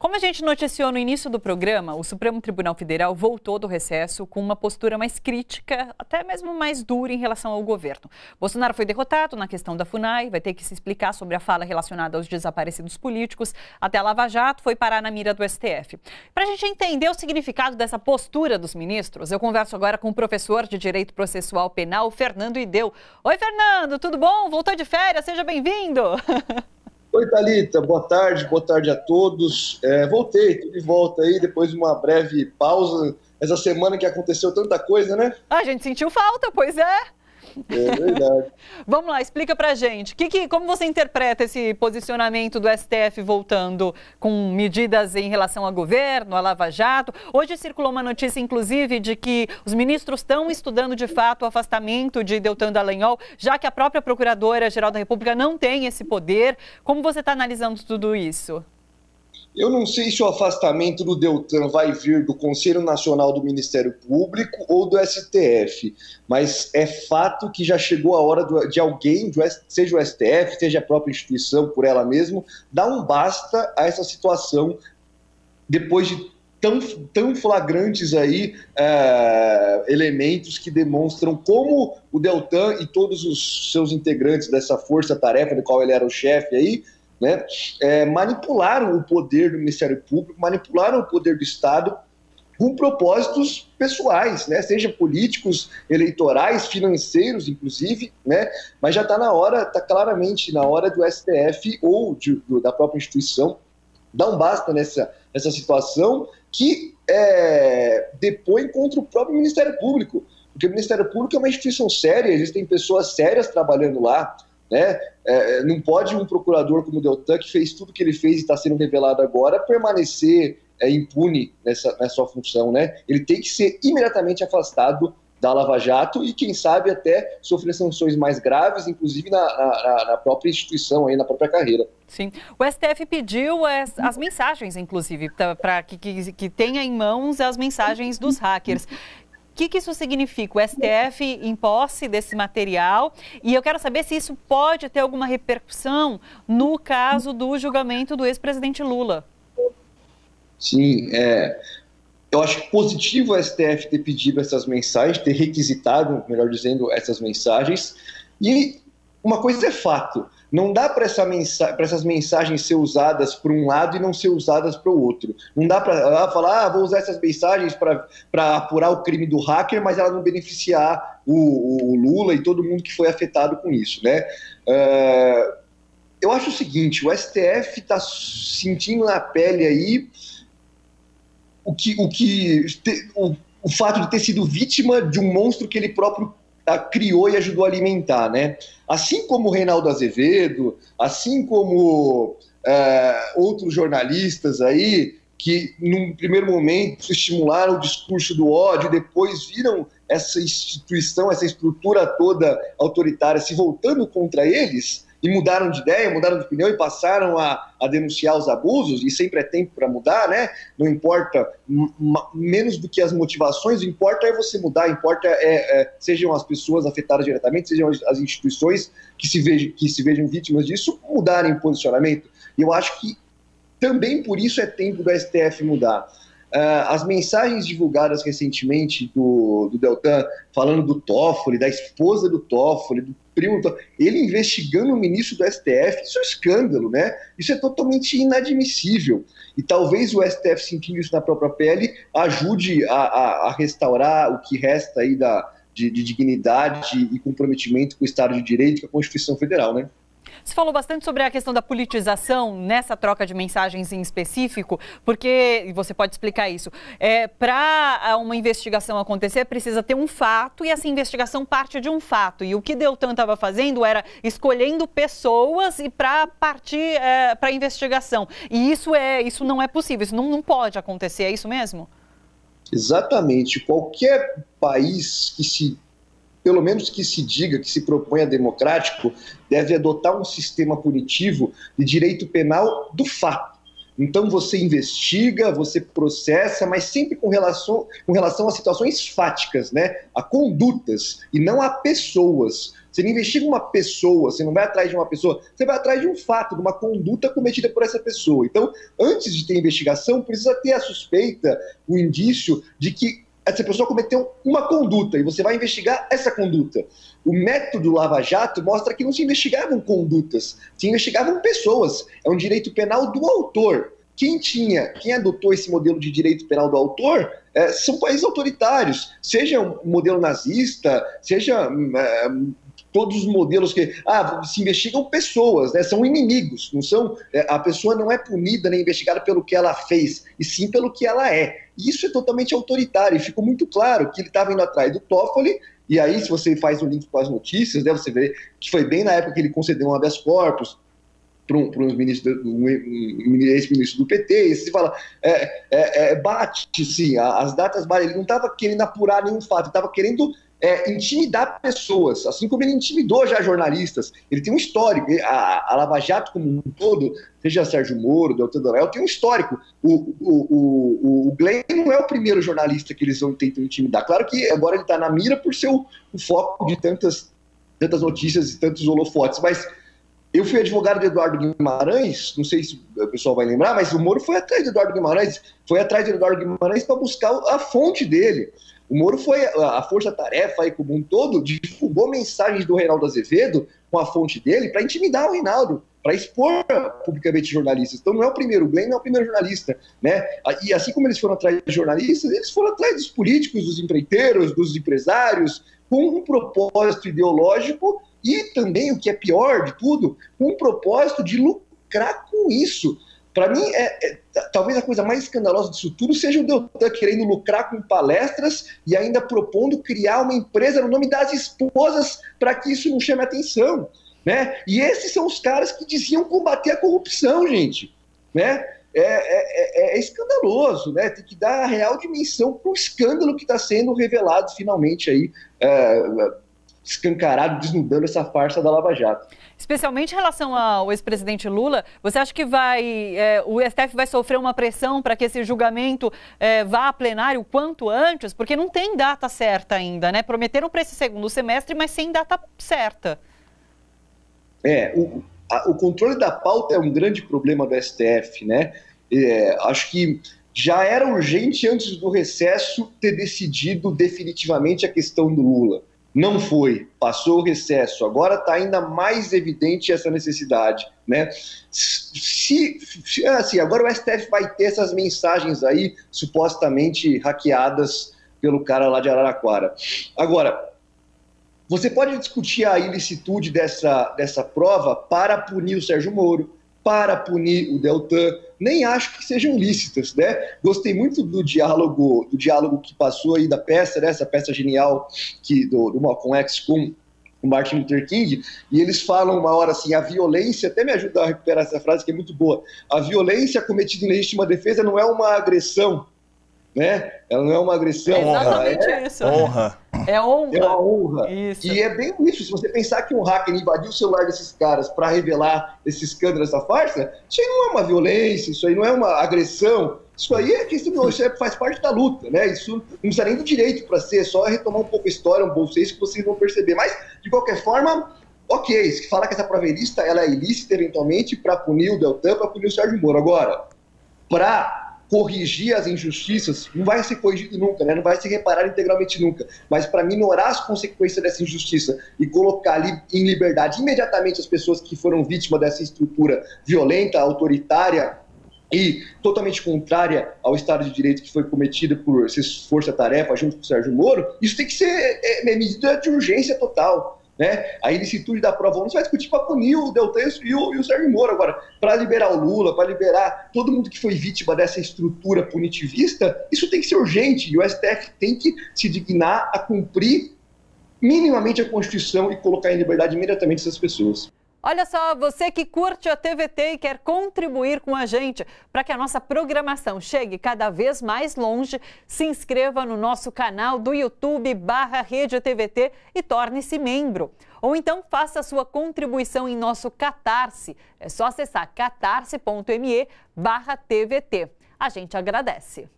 Como a gente noticiou no início do programa, o Supremo Tribunal Federal voltou do recesso com uma postura mais crítica, até mesmo mais dura em relação ao governo. Bolsonaro foi derrotado na questão da FUNAI, vai ter que se explicar sobre a fala relacionada aos desaparecidos políticos. Até a Lava Jato foi parar na mira do STF. Para a gente entender o significado dessa postura dos ministros, eu converso agora com o professor de Direito Processual Penal, Fernando Ideu. Oi, Fernando, tudo bom? Voltou de férias? Seja bem-vindo! Oi, Thalita, boa tarde a todos. Voltei, tudo de volta aí, depois de uma breve pausa. Essa semana que aconteceu tanta coisa, né? A gente sentiu falta, pois é. É verdade. Vamos lá, explica pra gente. Como você interpreta esse posicionamento do STF voltando com medidas em relação ao governo, à Lava Jato? Hoje circulou uma notícia, inclusive, de que os ministros estão estudando de fato o afastamento de Deltan Dallagnol, já que a própria Procuradora-Geral da República não tem esse poder. Como você está analisando tudo isso? Eu não sei se o afastamento do Deltan vai vir do Conselho Nacional do Ministério Público ou do STF, mas é fato que já chegou a hora de alguém, seja o STF, seja a própria instituição por ela mesma, dar um basta a essa situação depois de tão flagrantes aí elementos que demonstram como o Deltan e todos os seus integrantes dessa força-tarefa, do qual ele era o chefe aí, né, manipularam o poder do Ministério Público, manipularam o poder do Estado com propósitos pessoais, né, seja políticos, eleitorais, financeiros, inclusive, né, mas já está claramente na hora do STF ou da própria instituição dar um basta nessa situação que depõe contra o próprio Ministério Público, porque o Ministério Público é uma instituição séria, existem pessoas sérias trabalhando lá, né? Não pode um procurador como o Deltan, que fez tudo que ele fez e está sendo revelado agora, permanecer impune nessa sua função, né? Ele tem que ser imediatamente afastado da Lava Jato e, quem sabe, até sofrer sanções mais graves, inclusive na própria instituição, aí, na própria carreira. Sim. O STF pediu as mensagens, inclusive, para que tenha em mãos as mensagens dos hackers. O que isso significa? O STF em posse desse material, e eu quero saber se isso pode ter alguma repercussão no caso do julgamento do ex-presidente Lula. Sim, eu acho positivo o STF ter pedido essas mensagens, ter requisitado, melhor dizendo, essas mensagens, e uma coisa é fato, não dá para essas mensagens ser usadas para um lado e não ser usadas para o outro. Não dá para falar, vou usar essas mensagens para apurar o crime do hacker, mas ela não beneficiar o Lula e todo mundo que foi afetado com isso, né? Eu acho o seguinte, o STF está sentindo na pele aí o fato de ter sido vítima de um monstro que ele próprio criou e ajudou a alimentar, né? Assim como o Reinaldo Azevedo, assim como outros jornalistas aí, que num primeiro momento estimularam o discurso do ódio, depois viram essa instituição, essa estrutura toda autoritária se voltando contra eles, e mudaram de ideia, mudaram de opinião e passaram a denunciar os abusos, e sempre é tempo para mudar, né? Não importa menos do que as motivações, o que importa é você mudar, importa sejam as pessoas afetadas diretamente, sejam as instituições que se vejam vítimas disso, mudarem o posicionamento. E eu acho que também por isso é tempo do STF mudar. As mensagens divulgadas recentemente do Deltan, falando do Toffoli, da esposa do Toffoli, do primo do Toffoli, ele investigando o ministro do STF, isso é um escândalo, né? Isso é totalmente inadmissível. E talvez o STF, sentindo isso na própria pele, ajude a restaurar o que resta aí de dignidade e comprometimento com o Estado de Direito e com a Constituição Federal, né? Você falou bastante sobre a questão da politização nessa troca de mensagens em específico, porque, e você pode explicar isso, para uma investigação acontecer precisa ter um fato e essa investigação parte de um fato. E o que Deltan estava fazendo era escolhendo pessoas e para partir para a investigação. E isso não é possível, isso não pode acontecer, é isso mesmo? Exatamente. Qualquer país pelo menos que se diga, que se proponha democrático, deve adotar um sistema punitivo de direito penal do fato. Então você investiga, você processa, mas sempre com relação a situações fáticas, né? A condutas e não a pessoas. Você não investiga uma pessoa, você não vai atrás de uma pessoa, você vai atrás de um fato, de uma conduta cometida por essa pessoa. Então, antes de ter investigação, precisa ter a suspeita, o indício de que essa pessoa cometeu uma conduta e você vai investigar essa conduta. O método Lava Jato mostra que não se investigavam condutas, se investigavam pessoas. É um direito penal do autor. Quem adotou esse modelo de direito penal do autor são países autoritários, seja um modelo nazista, seja todos os modelos que se investigam pessoas, né? São inimigos, não são, a pessoa não é punida nem investigada pelo que ela fez, e sim pelo que ela é. E isso é totalmente autoritário, e ficou muito claro que ele estava indo atrás do Toffoli, e aí se você faz o link com as notícias, né, você vê que foi bem na época que ele concedeu um habeas corpus para um ex-ministro do PT, e você fala, bate sim, as datas batem, ele não estava querendo apurar nenhum fato, ele estava querendo intimidar pessoas, assim como ele intimidou já jornalistas. Ele tem um histórico, a Lava Jato como um todo, seja Sérgio Moro, Deltan Dallagnol, tem um histórico. O Glenn não é o primeiro jornalista que eles tentam intimidar. Claro que agora ele está na mira por ser o foco de tantas notícias e tantos holofotes, mas eu fui advogado de Eduardo Guimarães, não sei se o pessoal vai lembrar, mas o Moro foi atrás de Eduardo Guimarães para buscar a fonte dele. O Moro foi a força-tarefa aí como um todo, divulgou mensagens do Reinaldo Azevedo com a fonte dele para intimidar o Reinaldo, para expor publicamente jornalistas. Então não é o primeiro, o Glenn não é o primeiro jornalista, né? E assim como eles foram atrás de jornalistas, eles foram atrás dos políticos, dos empreiteiros, dos empresários, com um propósito ideológico e também, o que é pior de tudo, com um propósito de lucrar com isso. Para mim, talvez a coisa mais escandalosa disso tudo seja o Deltan querendo lucrar com palestras e ainda propondo criar uma empresa no nome das esposas para que isso não chame atenção, né? E esses são os caras que diziam combater a corrupção, gente, né? É escandaloso, né? Tem que dar a real dimensão para o escândalo que está sendo revelado finalmente aí, escancarado, desnudando essa farsa da Lava Jato. Especialmente em relação ao ex-presidente Lula, você acha que o STF vai sofrer uma pressão para que esse julgamento vá a plenário o quanto antes? Porque não tem data certa ainda, né? Prometeram para esse segundo semestre, mas sem data certa. O controle da pauta é um grande problema do STF, né? Acho que já era urgente, antes do recesso, ter decidido definitivamente a questão do Lula. Não foi, passou o recesso, agora está ainda mais evidente essa necessidade, né? Agora o STF vai ter essas mensagens aí, supostamente hackeadas pelo cara lá de Araraquara. Agora, você pode discutir a ilicitude dessa prova para punir o Sérgio Moro, para punir o Deltan, nem acho que sejam lícitas, né? Gostei muito do diálogo que passou aí da peça, né? Essa peça genial do Malcolm X com o Martin Luther King, e eles falam uma hora assim, a violência, até me ajuda a recuperar essa frase que é muito boa, a violência cometida em legítima defesa não é uma agressão, né? Ela não é uma agressão. É exatamente isso. Honra. É honra. É uma honra. Isso. E é bem isso. Se você pensar que um hacker invadiu o celular desses caras para revelar esse escândalo, essa farsa, isso aí não é uma violência, isso aí não é uma agressão. Isso aí é questão, isso faz parte da luta, né? Isso não precisa nem do direito para ser, é só retomar um pouco a história, um bom senso que vocês vão perceber. Mas, de qualquer forma, ok, se falar que essa prova é ilícita, ela é ilícita eventualmente para punir o Deltan, para punir o Sérgio Moro. Agora, para corrigir as injustiças, não vai ser corrigido nunca, né? Não vai ser reparado integralmente nunca, mas para minorar as consequências dessa injustiça e colocar em liberdade imediatamente as pessoas que foram vítimas dessa estrutura violenta, autoritária e totalmente contrária ao Estado de Direito que foi cometida por esses força-tarefa junto com o Sérgio Moro, isso tem que ser medida de urgência total. Né? A ilicitude da prova você vai discutir para punir o Deltan e o Sérgio Moro. Agora, para liberar o Lula, para liberar todo mundo que foi vítima dessa estrutura punitivista, isso tem que ser urgente, e o STF tem que se dignar a cumprir minimamente a Constituição e colocar em liberdade imediatamente essas pessoas. Olha só, você que curte a TVT e quer contribuir com a gente para que a nossa programação chegue cada vez mais longe, se inscreva no nosso canal do YouTube /Rede TVT e torne-se membro. Ou então faça a sua contribuição em nosso Catarse. É só acessar catarse.me/TVT. A gente agradece.